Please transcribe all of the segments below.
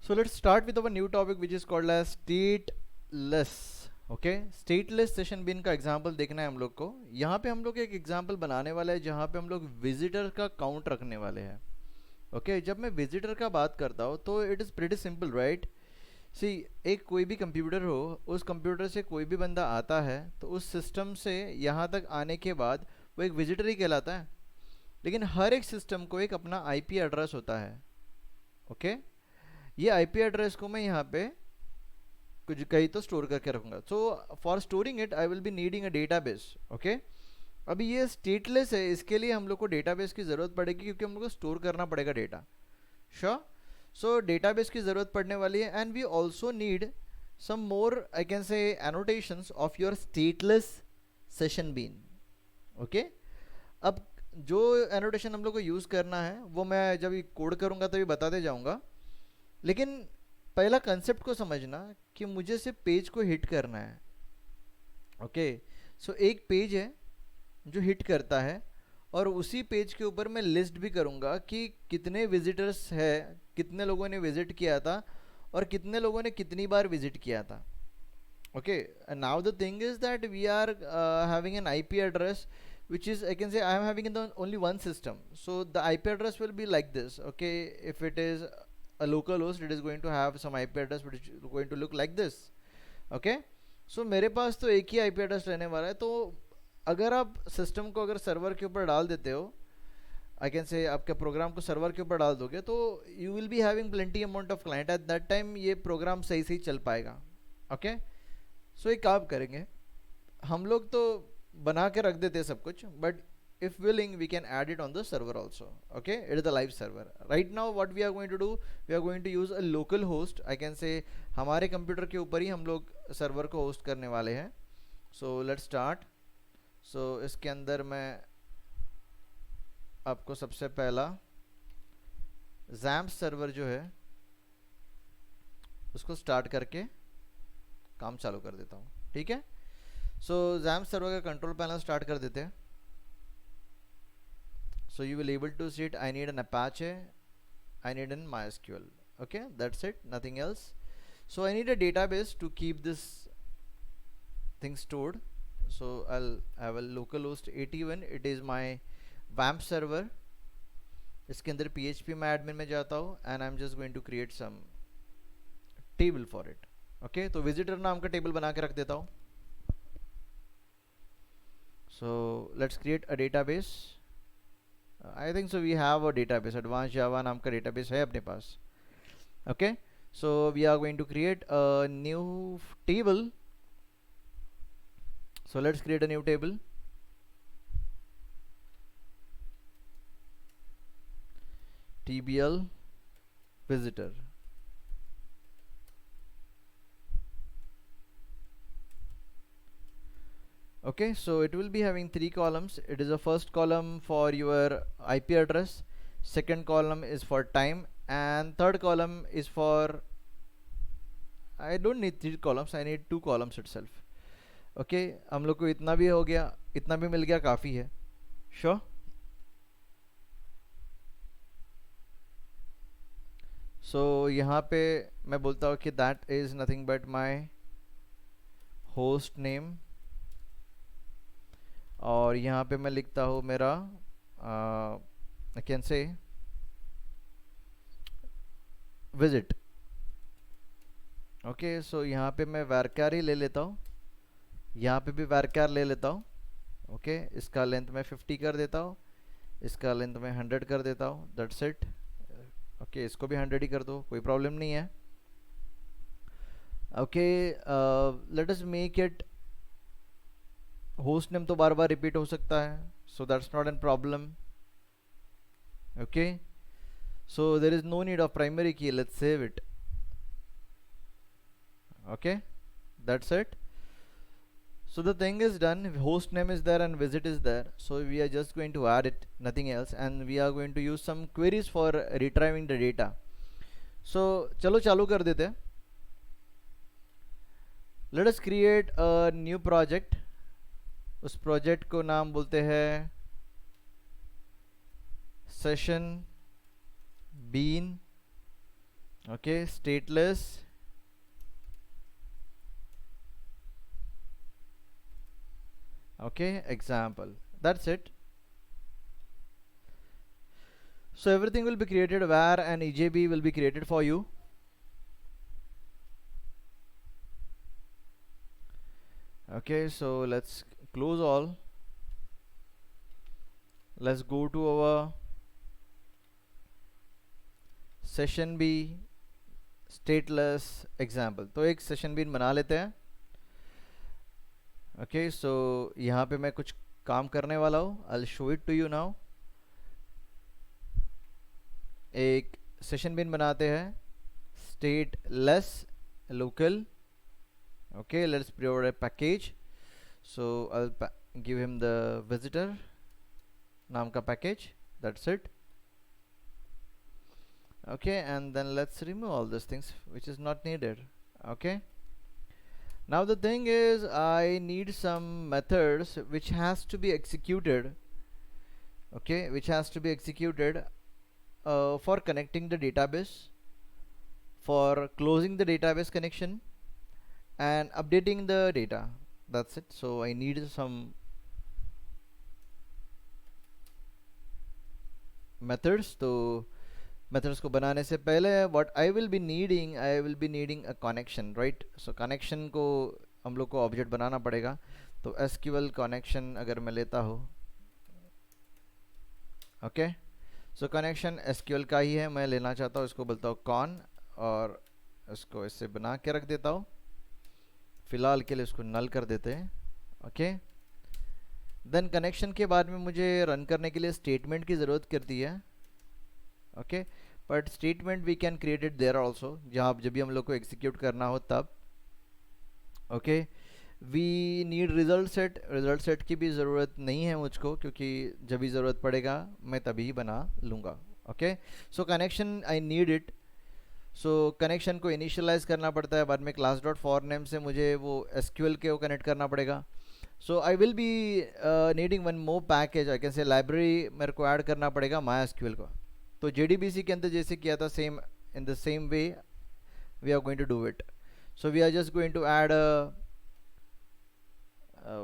So let's start with our new topic which is called as stateless. Okay, stateless session bean का example देखना है हम लोग को। यहाँ पे हम लोग एक एग्जांपल बनाने वाला है जहाँ पे हम लोग विजिटर का काउंट रखने वाले हैं। ओके, जब मैं विजिटर का बात करता हूँ तो it is pretty simple, right? See, एक कोई भी कंप्यूटर हो, उस कंप्यूटर से कोई भी बंदा आता है तो उस सिस्टम से यहाँ तक आने के बाद वो एक विजिटर ही कहलाता है। लेकिन हर एक सिस्टम को एक अपना आईपी एड्रेस होता है। ओके, ये आईपी एड्रेस को मैं यहाँ पे कुछ कहीं तो स्टोर करके रखूंगा। So for storing it I will be needing a database. Okay, अभी ये स्टेटलेस है, इसके लिए हम लोग को डेटाबेस की ज़रूरत पड़ेगी क्योंकि हम लोग को स्टोर करना पड़ेगा डेटा। श्योर। सो डेटाबेस की ज़रूरत पड़ने वाली है and we also need some more, I can say, annotations of your stateless session bean. Okay, अब जो एनोटेशन हम लोग को यूज़ करना है वो मैं जब कोड करूँगा तभी बताते जाऊँगा। लेकिन पहला कंसेप्ट को समझना कि मुझे सिर्फ पेज को हिट करना है। ओके, सो एक पेज है जो हिट करता है और उसी पेज के ऊपर मैं लिस्ट भी करूँगा कि कितने विजिटर्स है, कितने लोगों ने विजिट किया था और कितने लोगों ने कितनी बार विजिट किया था। Okay, and now the thing is that we are having an IP address which is, I can say, I am having in the only one system, so the IP address will be like this. Okay, if it is a local host, it is going to have some IP address which is going to look like this. Okay, so मेरे पास तो एक ही IP address रहने वाला है। तो अगर आप system को अगर सर्वर के ऊपर डाल देते हो, आई कैन से आपके प्रोग्राम को सर्वर के ऊपर डाल दोगे तो you will be having plenty amount of client, at that time ये प्रोग्राम सही से ही चल पाएगा। ओके, सो एक काम करेंगे, हम लोग तो बना के रख देते हैं सब कुछ, but if willing we can add it on the server also. Okay, it is the live server. Right now what we are going to do, we are going to use a local host. I can say हमारे computer के ऊपर ही हम लोग server को host करने वाले हैं। So let's start. सो इसके अंदर मैं आपको सबसे पहला जैम्प सर्वर जो है उसको स्टार्ट करके काम चालू कर देता हूँ। ठीक है, सो जैम्प सर्वर का कंट्रोल पैनल स्टार्ट कर देते हैं। So you will able to see it. I need an Apache, I need an MySQL. Okay, that's it, nothing else. So I need a database to keep this thing stored. So I'll have a localhost 81. It is my WAMP server. इसके अंदर PHP में admin में जाता हूँ and I'm just going to create some table for it. Okay, तो visitor नाम का table बना के रख देता हूँ। So let's create a database. I think so we have a database, advance Java नाम का डेटाबेस है अपने पास। Okay, so we are going to create a new table. So let's create a new table. TBL visitor. Okay, so it will be having 3 columns. It is a first column for your IP address, second column is for time, and third column is for, I don't need 3 columns, I need 2 columns itself. Okay, हम लोग को इतना भी हो गया, इतना भी मिल गया, काफ़ी है। Sure. So यहाँ पे मैं बोलता हूँ कि that is nothing but my host name, और यहाँ पे मैं लिखता हूँ मेरा I can say visit. Okay, so यहाँ पे मैं varchar ही ले लेता हूँ, यहाँ पे भी varchar ले लेता हूँ। ओके, इसका लेंथ मैं 50 कर देता हूँ, इसका लेंथ मैं 100 कर देता हूँ, दैट्स इट। ओके, इसको भी 100 ही कर दो, कोई प्रॉब्लम नहीं है। Okay, let us make it, host name तो बार बार रिपीट हो सकता है, so that's not an problem. Okay, so there is no need of primary key, let's save it. Okay, that's it. So the thing is done, host name is there and visit is there, so we are just going to add it, nothing else, and we are going to use some queries for retrieving the data. So चलो चालू कर देते हैं। Let us create a new project. उस project को नाम बोलते हैं session bean. okay, stateless okay example. That's it. So everything will be created where an EJB will be created for you. Okay, so let's close all. Let's go to our session B stateless example. तो एक session B बना लेते हैं. Okay, so यहाँ पे मैं कुछ काम करने वाला हूँ. I will show it to you now. एक सेशन बिन बनाते हैं stateless local. Okay, let's provide a package. So I give him the visitor नाम का package. That's it. Okay, and then let's remove all these things which is not needed. Okay, now the thing is I need some methods which has to be executed. Okay, which has to be executed for connecting the database, for closing the database connection, and updating the data. That's it. So I need some methods. तो methods को बनाने से पहले what I will be needing a connection, right. So connection को हम लोग को object बनाना पड़ेगा. तो एसक्यूएल कनेक्शन अगर मैं लेता हूँ, ओके, सो कनेक्शन एसक्यूएल का ही है, मैं लेना चाहता हूँ. इसको बोलता हूँ कॉन, और इसको इससे बना के रख देता हूँ. फिलहाल के लिए इसको नल कर देते हैं. ओके, देन कनेक्शन के बाद में मुझे रन करने के लिए स्टेटमेंट की ज़रूरत करती है. Okay, but statement we can create it there also, जहाँ जब भी हम लोग को एग्जीक्यूट करना हो तब. Okay, we need result set की भी ज़रूरत नहीं है मुझको, क्योंकि जब भी ज़रूरत पड़ेगा मैं तभी बना लूँगा. Okay, so connection I need it. So connection को इनिशियलाइज करना पड़ता है. बाद में क्लास डॉट फॉर नेम से मुझे वो एसक्यूएल के वो कनेक्ट करना पड़ेगा. So I will be needing one more package. I can say library मेरे को ऐड करना पड़ेगा माई एसक्यूएल को. तो JDBC के अंदर जैसे किया था, same in the same way we are going to do it. So we are just going to add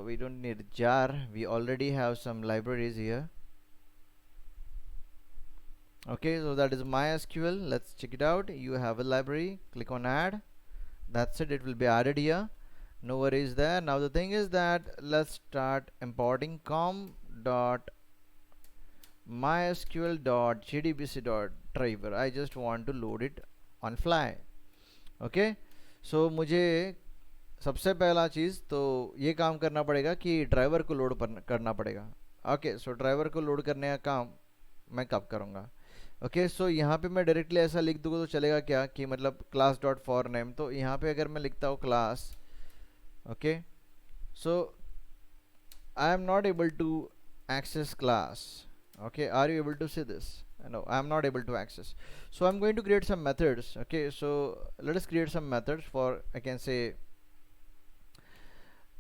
we don't need jar, we already have some libraries here. Okay, so that is MySQL. Let's check it out. You have a library, click on add. That's it, it will be added here. No worries there. Now the thing is that let's start importing com.mysql.jdbc.driver. I just want to load it on fly. Okay, so मुझे सबसे पहला चीज़ तो ये काम करना पड़ेगा कि driver को लोड करना पड़ेगा. ओके, सो ड्राइवर को लोड करने का काम मैं कब करूँगा. ओके, सो यहाँ पे मैं डायरेक्टली ऐसा लिख दूँगा तो चलेगा क्या, कि मतलब क्लास डॉट फॉर नेम. तो यहाँ पे अगर मैं लिखता हूँ class, okay, so I am not able to access class. Okay, are you able to see this? No, I am not able to access. So I'm going to create some methods. Okay, so let us create some methods for, I can say,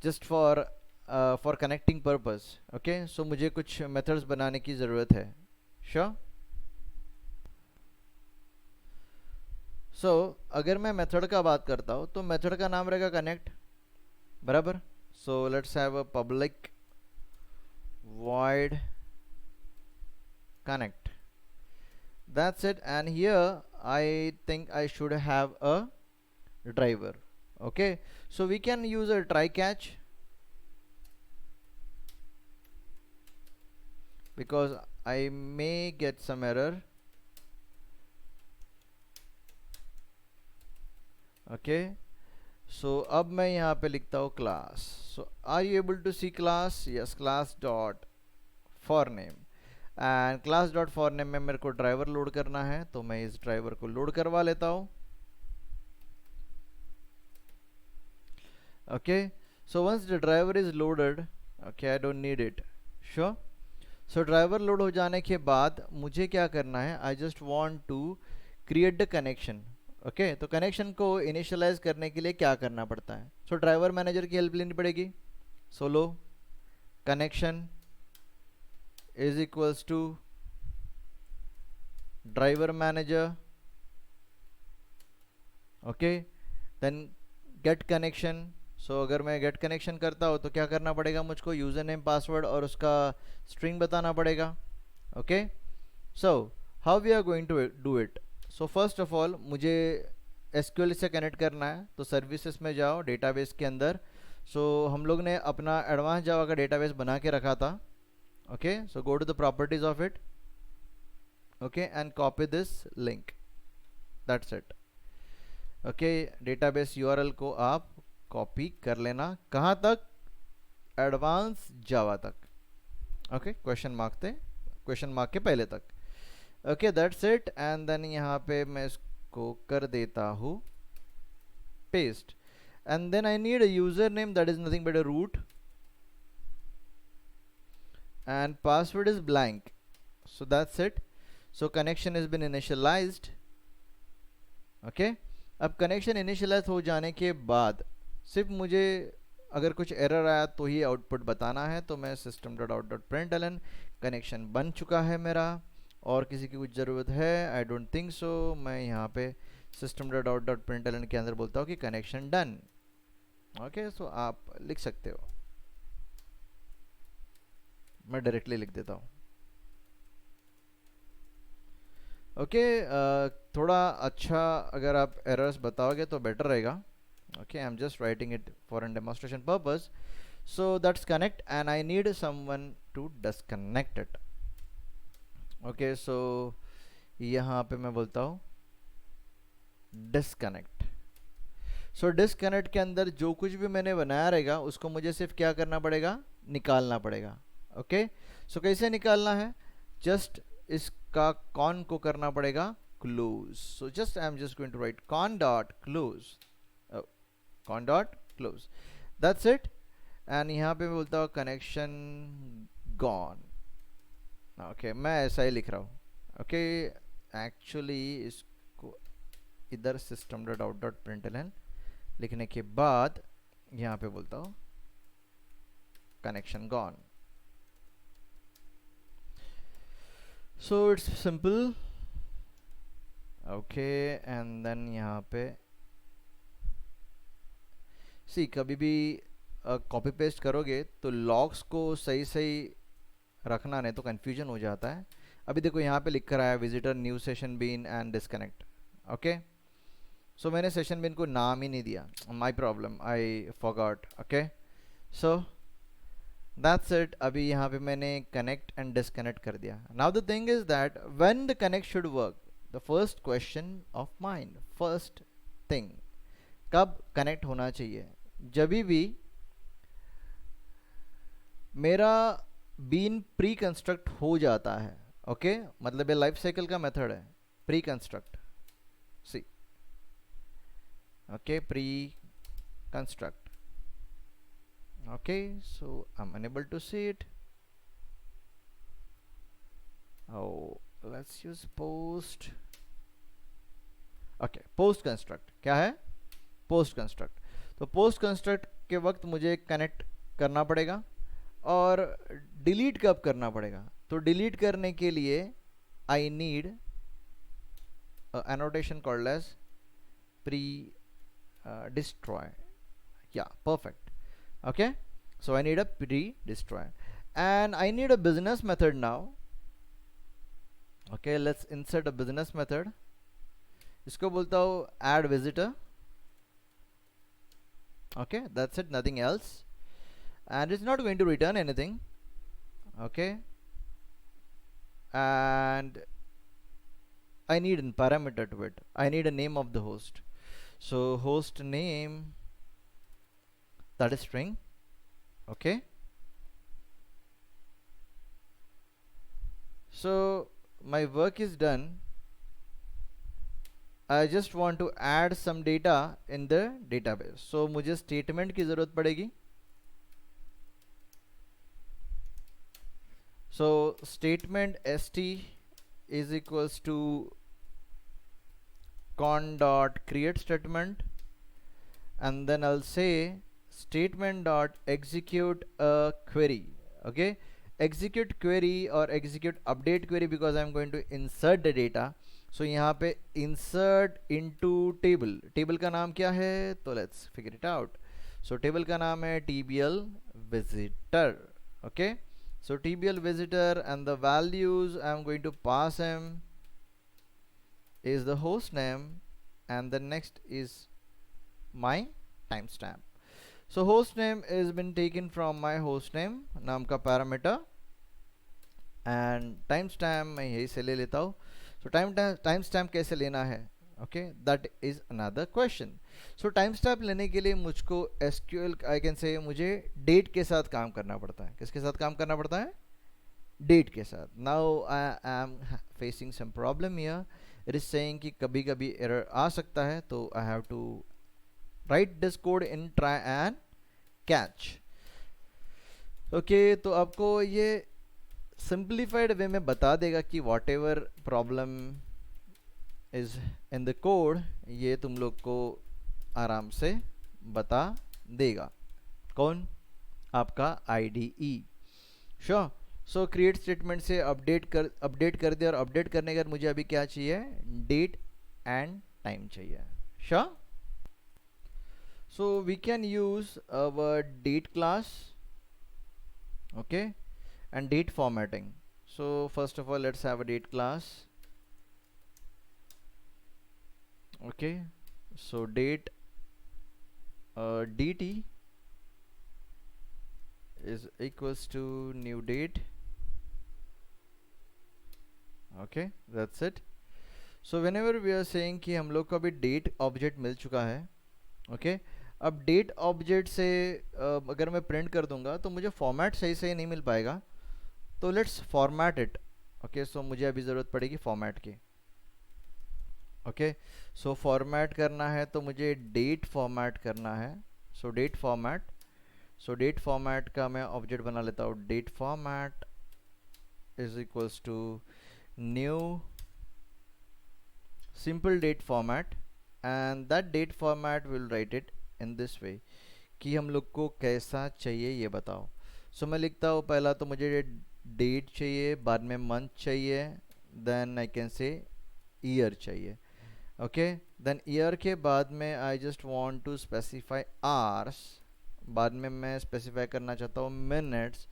just for connecting purpose. Okay, so मुझे कुछ methods बनाने की ज़रूरत है. Sure. So अगर मैं method का बात करता हूँ तो method का नाम रहेगा connect, बराबर. So let's have a public void connect. That's it. And here I think I should have a driver. Okay, so we can use a try catch, because I may get some error. Okay, so अब मैं यहाँ पे लिखता हूँ class. So are you able to see class? Yes, class dot for name. And class dot for name में मेरे को driver load करना है, तो मैं इस ड्राइवर को लोड करवा लेता हूँ. Okay, so once the driver is loaded, okay, I don't need it. Sure. So driver load हो जाने के बाद मुझे क्या करना है, I just want to create the connection. Okay, तो कनेक्शन को इनिशियलाइज करने के लिए क्या करना पड़ता है. सो ड्राइवर मैनेजर की हेल्प लेनी पड़ेगी. सोलो connection is equals to driver manager okay, then get connection. So अगर मैं गेट कनेक्शन करता हूँ तो क्या करना पड़ेगा मुझको, यूज़र नेम पासवर्ड और उसका स्ट्रिंग बताना पड़ेगा। Okay, so how we are going to do it. So first of all मुझे एसक्यूएल से कनेक्ट करना है, तो सर्विसेज में जाओ डेटाबेस के अंदर। सो हम लोग ने अपना एडवांस जावा का डेटाबेस बना के रखा था। Okay, so go to the properties of it, okay, and copy this link, that's it. Okay, database URL को आप कॉपी कर लेना, कहाँ तक, एडवांस जावा तक। ओके, क्वेश्चन मार्क के पहले तक। Okay, that's it. And then यहाँ पे मैं इसको कर देता हूँ paste, and then I need a user name that is nothing but a root, and password is blank. So that's it. So connection has been initialized. Okay, अब connection initialise हो जाने के बाद सिर्फ मुझे अगर कुछ एरर आया तो ही आउटपुट बताना है, तो मैं system dot out dot println connection बन चुका है मेरा, और किसी की कुछ ज़रूरत है आई डोंट थिंक सो। मैं यहाँ पे system dot out dot println के अंदर बोलता हूँ कि कनेक्शन डन। ओके, सो आप लिख सकते हो, मैं डायरेक्टली लिख देता हूँ। ओके, थोड़ा अच्छा अगर आप एरर्स बताओगे तो बेटर रहेगा। Okay, I am just writing it for an demonstration purpose. So that's connect and I need someone to disconnect it. Okay, so यहाँ पे मैं बोलता हूँ डिस्कनेक्ट। सो डिस्कनेक्ट के अंदर जो कुछ भी मैंने बनाया रहेगा उसको मुझे सिर्फ क्या करना पड़ेगा, निकालना पड़ेगा। ओके, सो कैसे निकालना है, जस्ट इसका कॉन को करना पड़ेगा close. So just I am just going to write con dot close, con dot close, that's it. And यहाँ पे मैं बोलता हूँ कनेक्शन गॉन। ओके, मैं ऐसा ही लिख रहा हूँ। ओके, एक्चुअली इसको इधर system dot out dot println लिखने के बाद यहाँ पे बोलता हूँ connection gone. So it's simple. Okay, and then यहाँ पे सी कभी भी कॉपी पेस्ट करोगे तो लॉग्स को सही सही रखना, नहीं तो कंफ्यूजन हो जाता है। अभी देखो यहाँ पे लिख कर आया visitor new session bean and disconnect. Okay, so मैंने सेशन बीन को नाम ही नहीं दिया, my problem, I forgot. Okay, so that's it. अभी यहाँ पे मैंने कनेक्ट एंड डिस्कनेक्ट कर दिया। Now the thing is that when the connect should work, the first question of mind, first thing, कब कनेक्ट होना चाहिए, जब भी मेरा बीन प्री कंस्ट्रक्ट हो जाता है। ओके, मतलब ये लाइफ साइकिल का मेथड है, pre construct. See, okay, pre construct. Okay, so I'm unable to see it. Oh, let's use post. Okay, post construct क्या है, post construct। तो post construct के वक्त मुझे कनेक्ट करना पड़ेगा, और डिलीट कब करना पड़ेगा, तो डिलीट करने के लिए I need annotation called as pre destroy. Yeah, perfect. Okay, so I need a pre destroy, and I need a business method now. Okay, let's insert a business method. इसको बोलता हूँ add visitor. Okay, that's it, nothing else, and it's not going to return anything. Okay, and I need a parameter to it. I need a name of the host. So host name, that is string. Okay, so my work is done. I just want to add some data in the database. So मुझे statement की ज़रूरत पड़ेगी। So statement st is equals to con dot create statement, and then I'll say statement dot execute a query. Okay, execute query or execute update query, because I'm going to insert the data. सो यहाँ पे insert into table, table का नाम क्या है, तो let's figure it out. So table का नाम है tbl visitor, okay? So tbl visitor and the values I'm going to pass him is the host name and the next is my timestamp. So host name is been taken from my host name नाम का parameter, and time stamp मैं यही से ले लेता हूँ। सो time stamp कैसे लेना है, okay, that is another question. So time stamp लेने के लिए मुझको एसक्यूएल आई कैन से मुझे डेट के साथ काम करना पड़ता है। किसके साथ काम करना पड़ता है, डेट के साथ। Now I am facing some problem here, it is saying कि कभी कभी एरर आ सकता है, तो I have to write this code in try and catch. Okay, तो आपको ये सिंप्लीफाइड वे में बता देगा कि whatever problem is in the code, ये तुम लोग को आराम से बता देगा। कौन, आपका IDE। श्योर। सो क्रिएट स्टेटमेंट से अपडेट कर दे, और अपडेट करने के बाद मुझे अभी क्या चाहिए, डेट एंड टाइम चाहिए। Sure. So we can use our date class, okay, and date formatting. So first of all, let's have a date class, okay? So date dt is equals to new date, okay, that's it. So whenever we are saying कि हम लोग को अभी date object मिल चुका है, okay? अब date object से अगर मैं print कर दूंगा तो मुझे format सही सही नहीं मिल पाएगा, तो लेट्स फॉर्मेट इट, ओके। सो मुझे अभी ज़रूरत पड़ेगी फॉर्मेट की, ओके। सो फॉर्मेट करना है तो मुझे डेट फॉर्मेट करना है। So date format, so date format का मैं ऑब्जेक्ट बना लेता हूँ, date format is equals to new simple date format, and that date format will write it in this way कि हम लोग को कैसा चाहिए ये बताओ। सो मैं लिखता हूँ, पहला तो मुझे डेट चाहिए, बाद में मंथ चाहिए, then I can say year चाहिए, ओके। देन ईयर के बाद में I just want to specify hours, बाद में मैं स्पेसिफाई करना चाहता हूँ मिनट्स,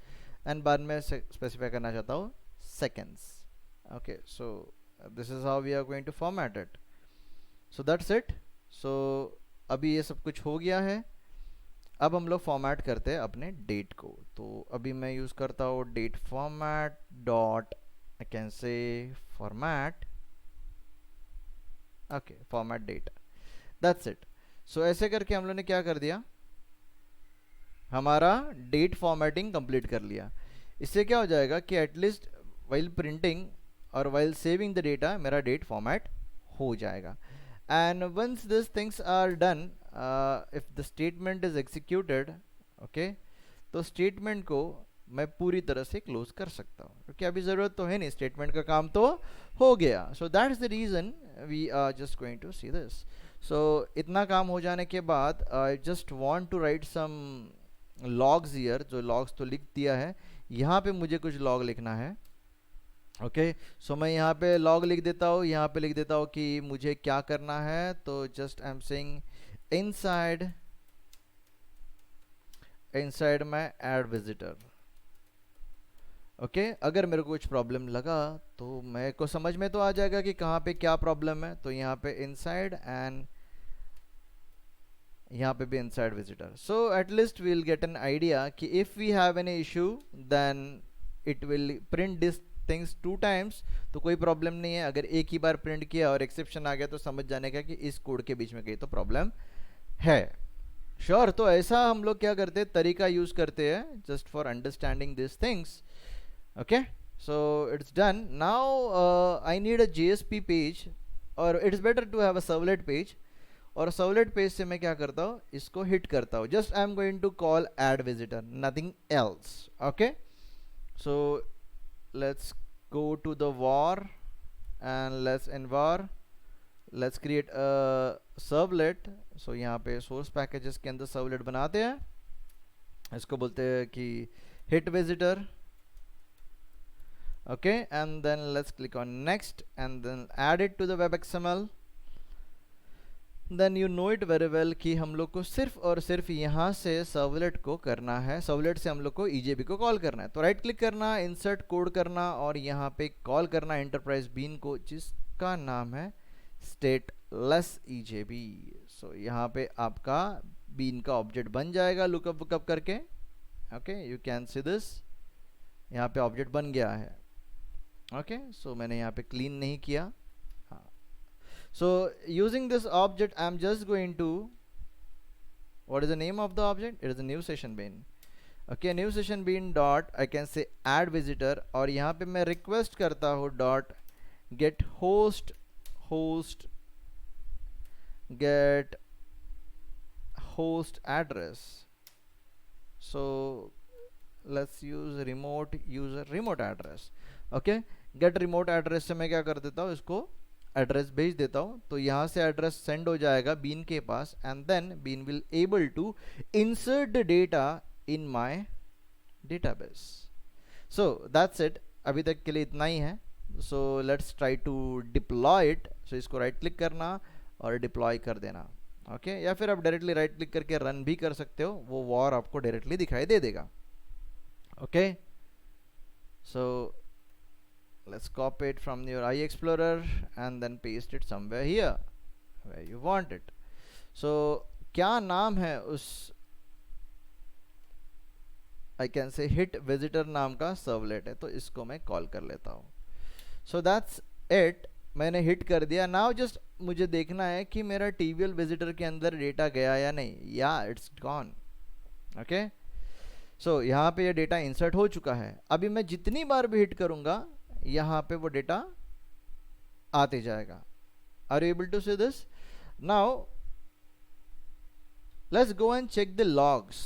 एंड बाद में स्पेसिफाई करना चाहता हूँ seconds, okay. So this is how we are going to format it. So that's it. So अभी ये सब कुछ हो गया है। अब हम लोग फॉर्मेट करते हैं अपने डेट को। तो अभी मैं यूज़ करता हूँ date format dot I can say format, okay, format date, that's it. So ऐसे करके हम लोग ने क्या कर दिया, हमारा डेट फॉर्मेटिंग कंप्लीट कर लिया। इससे क्या हो जाएगा कि एटलीस्ट वाइल प्रिंटिंग और वाइल सेविंग द डेटा मेरा डेट फॉर्मेट हो जाएगा। And once these things are done, if the statement is executed, okay, तो statement को मैं पूरी तरह से क्लोज कर सकता हूँ, क्योंकि अभी ज़रूरत तो है नहीं, स्टेटमेंट का काम तो हो गया। So that is the reason we are just going to see this. So इतना काम हो जाने के बाद I just want to write some logs here. जो लॉग्स तो लिख दिया है, यहाँ पे मुझे कुछ लॉग लिखना है, ओके। सो मैं यहाँ पे लॉग लिख देता हूँ, यहाँ पे लिख देता हूँ कि मुझे क्या करना है। तो just I am saying inside my add visitor, okay. अगर मेरे को कुछ प्रॉब्लम लगा तो मेरे को समझ में तो आ जाएगा कि कहाँ पे क्या प्रॉब्लम है। तो यहाँ पे इनसाइड एंड यहाँ पे भी inside visitor. So at least we will get an idea कि if we have any issue then it will print this things 2 times, तो कोई प्रॉब्लम नहीं है। अगर एक ही बार प्रिंट किया और एक्सेप्शन आ गया तो समझ जाने का कि इस कोड के बीच में कहीं तो प्रॉब्लम है। श्योर। तो ऐसा हम लोग क्या करते हैं, तरीका यूज करते हैं just for understanding this things, okay. So it's done. Now I need a JSP page, और it's better to have a servlet page. और सर्वलेट पेज से मैं क्या करता हूँ, इसको हिट करता हूँ। Just I am going to call add visitor, nothing else, okay. So let's go to the var and let's in var let's create a servlet। so यहाँ पे source packages के अंदर servlet बनाते हैं, इसको बोलते हैं कि hit visitor, Okay, and then let's click on next and then add it to the web XML. Then you know it very well कि हम लोग को सिर्फ और सिर्फ यहाँ से सर्वलेट को करना है, सर्वलेट से हम लोग को EJB को कॉल करना है। तो राइट क्लिक करना, इंसर्ट कोड करना और यहाँ पे कॉल करना एंटरप्राइज बीन को, जिसका नाम है स्टेटलेस EJB। सो यहाँ पे आपका बीन का ऑब्जेक्ट बन जाएगा लुकअप वुकअप करके। Okay, you can see this, यहाँ पे ऑब्जेक्ट बन गया है। ओके, सो मैंने यहाँ पे क्लीन नहीं किया। So using this object I'm just going to, what is the name of the object? It is a new session bean. Okay, new session bean dot I can say add visitor और यहाँ पे मैं request करता हूँ dot get host get host address. So let's use remote user remote address. Okay, get remote address से मैं क्या कर देता हूँ, इसको एड्रेस भेज देता हूँ। तो यहाँ से एड्रेस सेंड हो जाएगा बीन के पास and then bean will able to insert the data in my database. So that's it, अभी तक के लिए इतना ही है। So let's try to deploy it. So इसको राइट क्लिक करना और डिप्लॉय कर देना। ओके, या फिर आप डायरेक्टली राइट क्लिक करके रन भी कर सकते हो, वो वॉर आपको डायरेक्टली दिखाई दे देगा। Okay, so let's copy it from your iExplorer and then paste it somewhere here where you want it. So क्या नाम है उस I can say hit visitor नाम का सर्वलेट है, तो इसको मैं कॉल कर लेता हूँ। So that's it, मैंने हिट कर दिया। नाउ जस्ट मुझे देखना है कि मेरा TVL विजिटर के अंदर डेटा गया या नहीं। या इट्स गॉन। ओके, सो यहाँ पे ये डेटा इंसर्ट हो चुका है। अभी मैं जितनी बार भी हिट करूँगा यहाँ पे वो डेटा आते जाएगा। Are you able to see this? Now let's go and check the logs.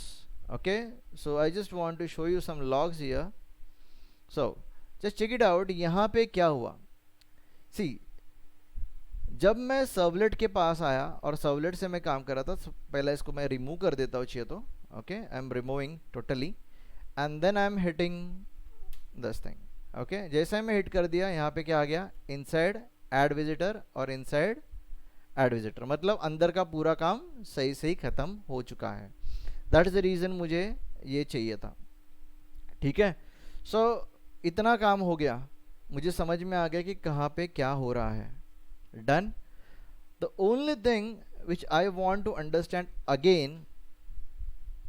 Okay, so I just want to show you some logs here. So just check it out. यहाँ पे क्या हुआ, सी जब मैं सर्वलेट के पास आया और सर्वलेट से मैं काम कर रहा था, पहले इसको मैं रिमूव कर देता हूँ चाहिए तो। Okay, I am removing totally and then I am hitting this thing. Okay, जैसे मैं हिट कर दिया, यहाँ पे क्या आ गया, इनसाइड ऐड विजिटर और इनसाइड ऐड विजिटर, मतलब अंदर का पूरा काम सही सही खत्म हो चुका है। दैट इज द रीज़न मुझे ये चाहिए था। ठीक है, सो इतना काम हो गया, मुझे समझ में आ गया कि कहाँ पे क्या हो रहा है। Done. The only thing which I want to understand again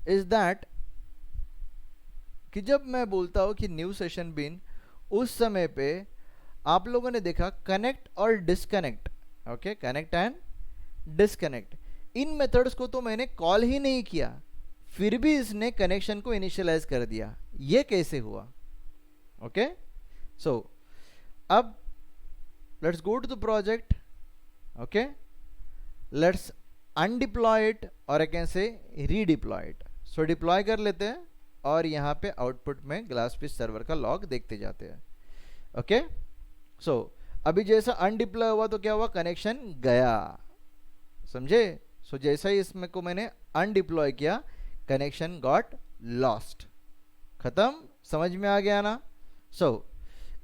is that कि जब मैं बोलता हूँ कि न्यू सेशन बीन, उस समय पे आप लोगों ने देखा कनेक्ट और disconnect. Okay, connect and disconnect, in methods को तो मैंने कॉल ही नहीं किया, फिर भी इसने कनेक्शन को इनिशियलाइज कर दिया। ये कैसे हुआ? ओके, सो अब let's go to the project. Okay, let's undeploy it और I can say redeploy it. So deploy कर लेते हैं और यहाँ पे आउटपुट में ग्लासफिश सर्वर का लॉग देखते जाते हैं। ओके, सो अभी जैसा अनडिप्लॉय हुआ तो क्या हुआ, कनेक्शन गया, समझे? सो जैसा ही इसमें को मैंने अनडिप्लॉय किया, कनेक्शन गॉट लॉस्ट। खत्म, समझ में आ गया ना? सो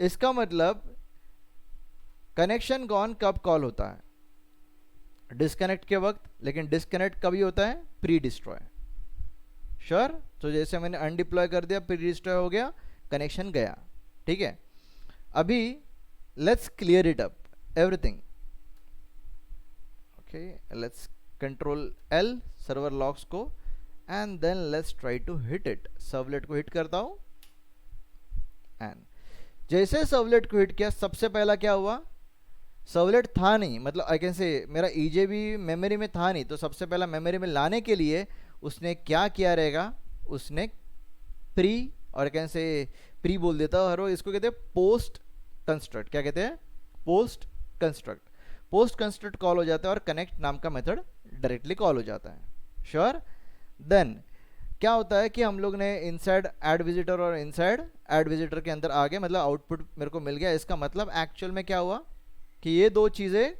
इसका मतलब कनेक्शन गॉन कब कॉल होता है? डिस्कनेक्ट के वक्त। लेकिन डिस्कनेक्ट कभी होता है? Pre destroy. श्योर? तो जैसे मैंने अनडिप्लॉय कर दिया, प्री डिस्ट्रॉय हो गया, कनेक्शन गया। ठीक है, अभी let's clear it up everything. Okay, let's control L server logs को and then let's try to hit it. Servlet को हिट करता हूं एंड जैसे सर्वलेट को हिट किया, सबसे पहला क्या हुआ, सर्वलेट था नहीं, मतलब आई कैन से मेरा EJB मेमोरी में था नहीं, तो सबसे पहला मेमोरी में लाने के लिए उसने क्या किया रहेगा, उसने प्री और कैन से प्री बोल देता हूँ हर रोज, इसको कहते हैं पोस्ट कंस्ट्रक्ट। क्या कहते हैं? Post construct. Post construct call हो जाता है और कनेक्ट नाम का मेथड डायरेक्टली कॉल हो जाता है। श्योर? देन क्या होता है कि हम लोग ने इनसाइड ऐड विजिटर और इनसाइड ऐड विजिटर के अंदर आ गए, मतलब आउटपुट मेरे को मिल गया। इसका मतलब एक्चुअल में क्या हुआ कि ये दो चीज़ें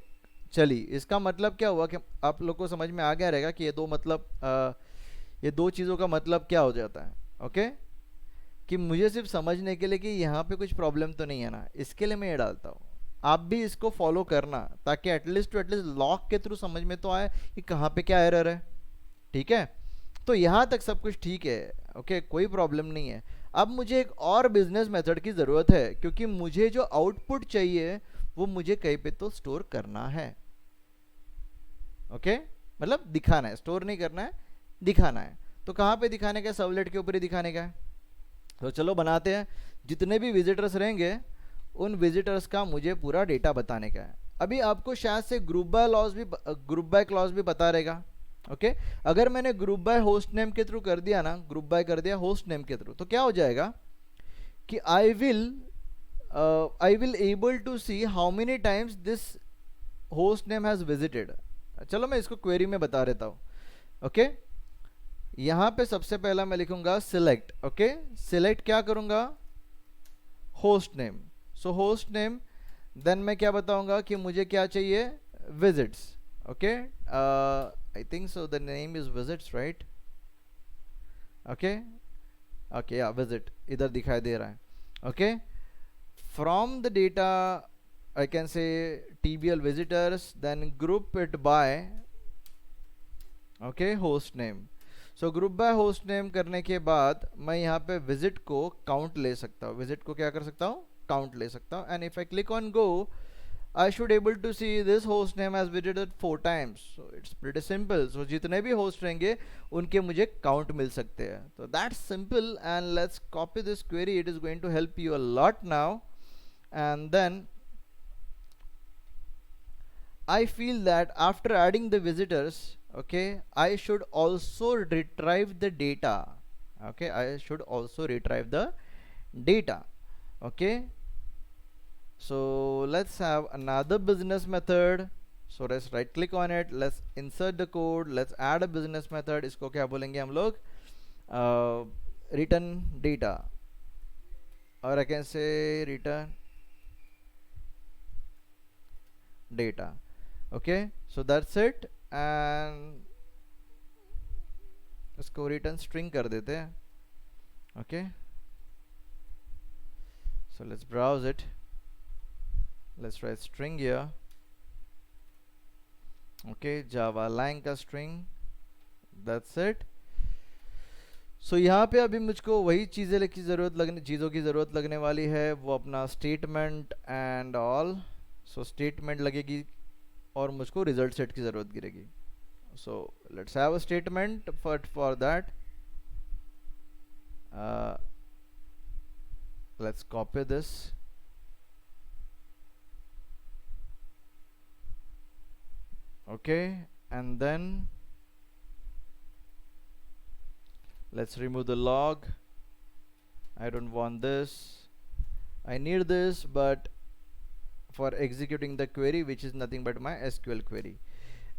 चली। इसका मतलब क्या हुआ कि आप लोग को समझ में आ गया रहेगा कि ये दो मतलब ये दो चीज़ों का मतलब क्या हो जाता है। ओके, कि मुझे सिर्फ समझने के लिए कि यहाँ पे कुछ प्रॉब्लम तो नहीं है ना, इसके लिए मैं ये डालता हूँ। आप भी इसको फॉलो करना ताकि एटलीस्ट टू एटलीस्ट लॉग के थ्रू समझ में तो आए कि कहाँ पे क्या एरर है। ठीक है, तो यहाँ तक सब कुछ ठीक है। ओके, कोई प्रॉब्लम नहीं है। अब मुझे एक और बिजनेस मेथड की ज़रूरत है, क्योंकि मुझे जो आउटपुट चाहिए वो मुझे कहीं पे तो स्टोर करना है। ओके, मतलब दिखाना है, स्टोर नहीं करना है, दिखाना है। तो कहाँ पे दिखाने का? सर्वलेट के ऊपर ही दिखाने का है। तो चलो बनाते हैं। जितने भी विजिटर्स रहेंगे उन विजिटर्स का मुझे पूरा डेटा बताने का है। अभी आपको शायद से ग्रुप बाय क्लॉज भी पता रहेगा। ओके, अगर मैंने ग्रुप बाय होस्ट नेम के थ्रू कर दिया ना, ग्रुप बाय कर दिया होस्ट नेम के थ्रू, तो क्या हो जाएगा कि I will able to see how many times this host name has visited. चलो मैं इसको क्वेरी में बता देता हूँ। ओके, यहाँ पे सबसे पहला मैं लिखूंगा सिलेक्ट। ओके, सिलेक्ट क्या करूंगा? Host name. So host name, then मैं क्या बताऊंगा कि मुझे क्या चाहिए? Visits. Okay, I think so the name is visits, right? Okay, okay, या विजिट इधर दिखाई दे रहा है। Okay, from the data I can say tbl visitors, then group it by okay host name. So group by host name करने के बाद मैं यहाँ पे विजिट को काउंट ले सकता हूँ, विजिट को क्या कर सकता हूँ? काउंट ले सकता हूँ। And if I click on go, I should able to see this host name has visited 4 times. So it's pretty simple. So जितने भी होस्ट रहेंगे उनके मुझे काउंट मिल सकते हैं। तो that's simple, and let's copy this query, it is going to help you a lot now. And then I feel that after adding the visitors, okay, I should also retrieve the data. Okay, I should also retrieve the data. Okay, so let's have another business method. So let's right click on it, let's insert the code, let's add a business method. इसको क्या बोलेंगे हम लोग? Return data, or I can say return data. Okay, so that's it, and इसको return string कर देते हैं। Okay, so let's browse it, let's write string here. okay, java lang का string, that's it. so यहाँ पे अभी मुझको वही चीज़ों की ज़रूरत लगने वाली है, वो अपना statement and all. So statement लगेगी और मुझको रिजल्ट सेट की ज़रूरत गिरेगी। So let's have a statement for that. Let's copy this. Okay, and then let's remove the log. I don't want this, I need this, but for executing the query which is nothing but my SQL query.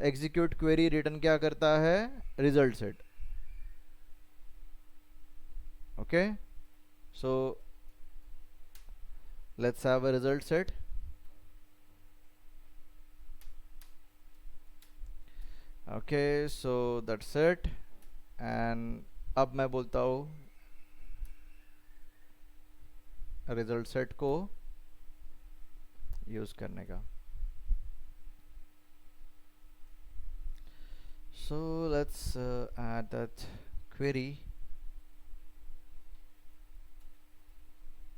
execute query return क्या करता है? result set. okay, so let's have a result set. okay, so that's it, and अब मैं बोलता हूँ result set को use करने का। So let's add that query.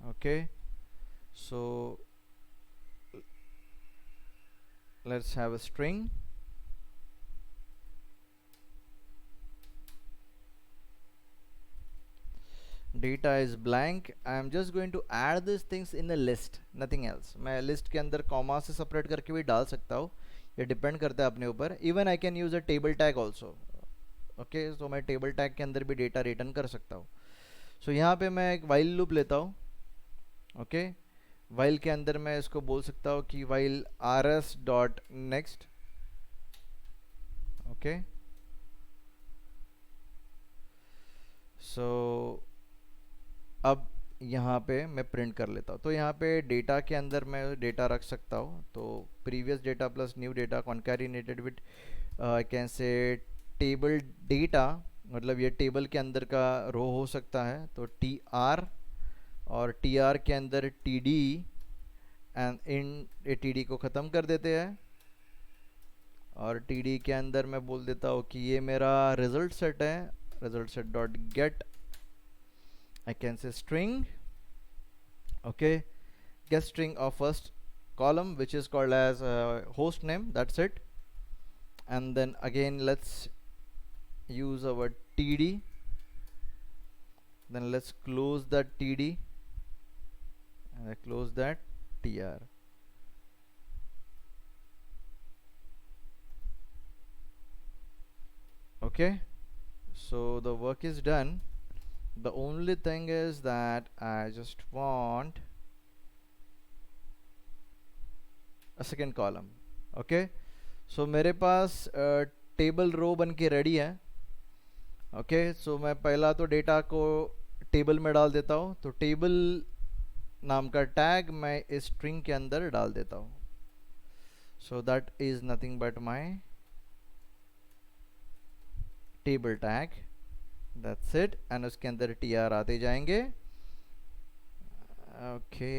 Okay, so let's have a string. data is blank. I am just going to add these things in a list, nothing else. मैं list के अंदर comma से separate करके भी डाल सकता हूँ, ये डिपेंड करता है अपने ऊपर। Even I can use a table tag also. Okay, so मैं टेबल टैग के अंदर भी डेटा रिटर्न कर सकता हूँ। सो यहाँ पे मैं एक वाइल लूप लेता हूँ। ओके, वाइल के अंदर मैं इसको बोल सकता हूँ कि while rs dot next. Okay, so अब यहाँ पे मैं प्रिंट कर लेता हूँ। तो यहाँ पे डेटा के अंदर मैं डेटा रख सकता हूँ। तो previous data plus new data concatenated with I can say table data, मतलब ये टेबल के अंदर का रो हो सकता है। तो tr और tr के अंदर td एंड इन td को ख़त्म कर देते हैं और td के अंदर मैं बोल देता हूँ कि ये मेरा रिजल्ट सेट है, result set dot gate I can say string, okay, get string of first column which is called as host name, that's it. And then again let's use our td, then let's close that td and I close that tr. Okay, so the work is done. The only thing is that I just want a second column. Okay, so मेरे पास table रो बन के ready है. Okay, so मैं पहला तो data को table में डाल देता हूँ. तो टेबल नाम का टैग मैं इस स्ट्रिंग के अंदर डाल देता हूँ. So that is nothing but my table tag, that's it. And उसके अंदर tr आते जाएंगे. Okay,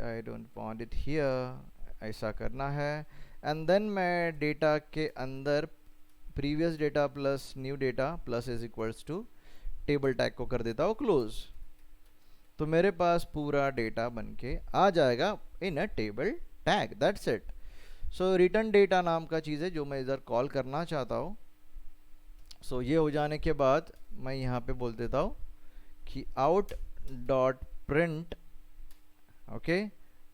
I don't want it here, ऐसा करना है. एंड देन मैं डेटा के अंदर previous data plus new data plus is equals to table tag को कर देता हूँ क्लोज. तो मेरे पास पूरा डेटा बन के आ जाएगा in a table tag, that's it. So return data नाम का चीज़ है जो मैं इधर कॉल करना चाहता हूँ. सो ये हो जाने के बाद मैं यहाँ पे बोल देता हूँ कि आउट डॉट प्रिंट, ओके,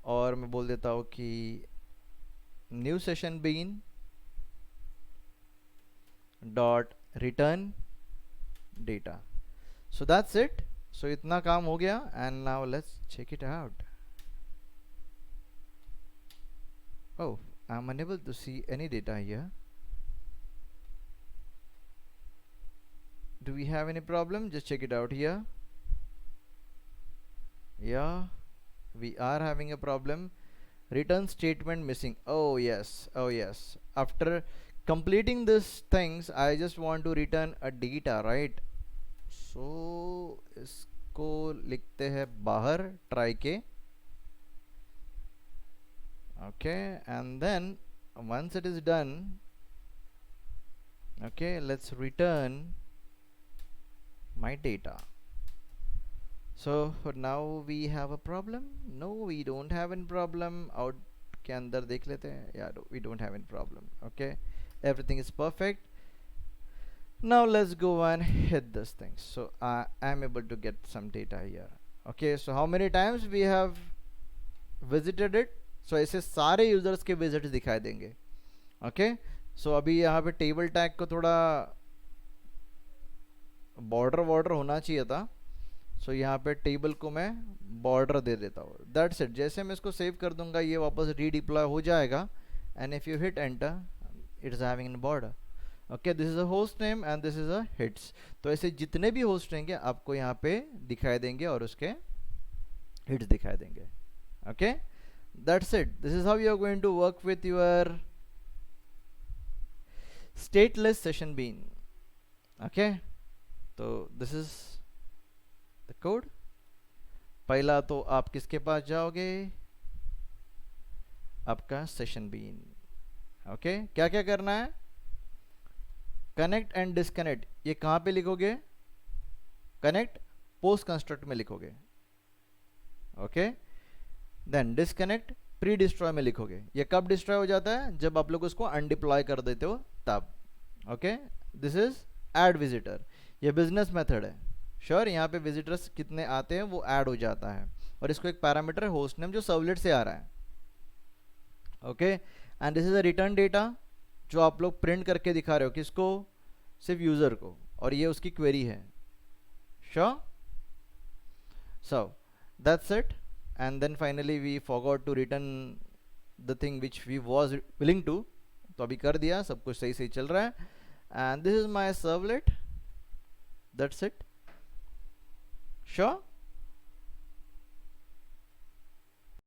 और मैं बोल देता हूँ कि new session bean dot return data. So that's it. So इतना काम हो गया. And now let's check it out. Oh, I am unable to see any data here. Do we have any problem? Just check it out here. Yeah, we are having a problem. Return statement missing. Oh yes, oh yes. After completing these things, I just want to return a data, right? So इसको लिखते हैं बाहर try के. Okay, and then once it is done, okay, let's return my data. So now we have a problem. No, we don't have any problem. Out के अंदर देख लेते हैं. Yeah, we don't have any problem. Okay, everything is perfect. Now let's go and hit this thing. So I am able to get some data here. Okay, so how many times we have visited it? So ऐसे सारे users के visits दिखाई देंगे. Okay, so अभी यहाँ पे table tag को थोड़ा बॉर्डर होना चाहिए था. सो यहाँ पे टेबल को मैं बॉर्डर दे देता हूँ. That's it. जैसे मैं इसको सेव कर दूंगा ये वापस रीडिप्लॉय हो जाएगा. And if you hit enter it is having in border. Okay, this is a host name and this is a hits. तो ऐसे जितने भी होस्ट रहेंगे आपको यहाँ पे दिखाई देंगे और उसके हिट्स दिखाई देंगे. Okay, that's it. This is how you are going to work with your stateless session bean. Okay, तो दिस इज द कोड. पहला तो आप किसके पास जाओगे? आपका सेशन बीन. ओके, क्या क्या करना है? कनेक्ट एंड डिस्कनेक्ट ये कहां पे लिखोगे? कनेक्ट पोस्ट कंस्ट्रक्ट में लिखोगे. Okay, then disconnect pre destroy में लिखोगे. ये कब डिस्ट्रॉय हो जाता है? जब आप लोग उसको अनडिप्लॉय कर देते हो तब. Okay, this is add visitor. ये बिजनेस मेथड है. श्योर, यहाँ पे विजिटर्स कितने आते हैं वो ऐड हो जाता है और इसको एक पैरामीटर है होस्ट नेम जो सर्वलेट से आ रहा है. Okay, and this is a return data जो आप लोग प्रिंट करके दिखा रहे हो. किसको? सिर्फ यूजर को. और ये उसकी क्वेरी है. Sure. So that's it. And then finally we forgot to return the thing which we was willing to. तो अभी कर दिया, सब कुछ सही सही चल रहा है. And this is my servlet. That's it. Sure.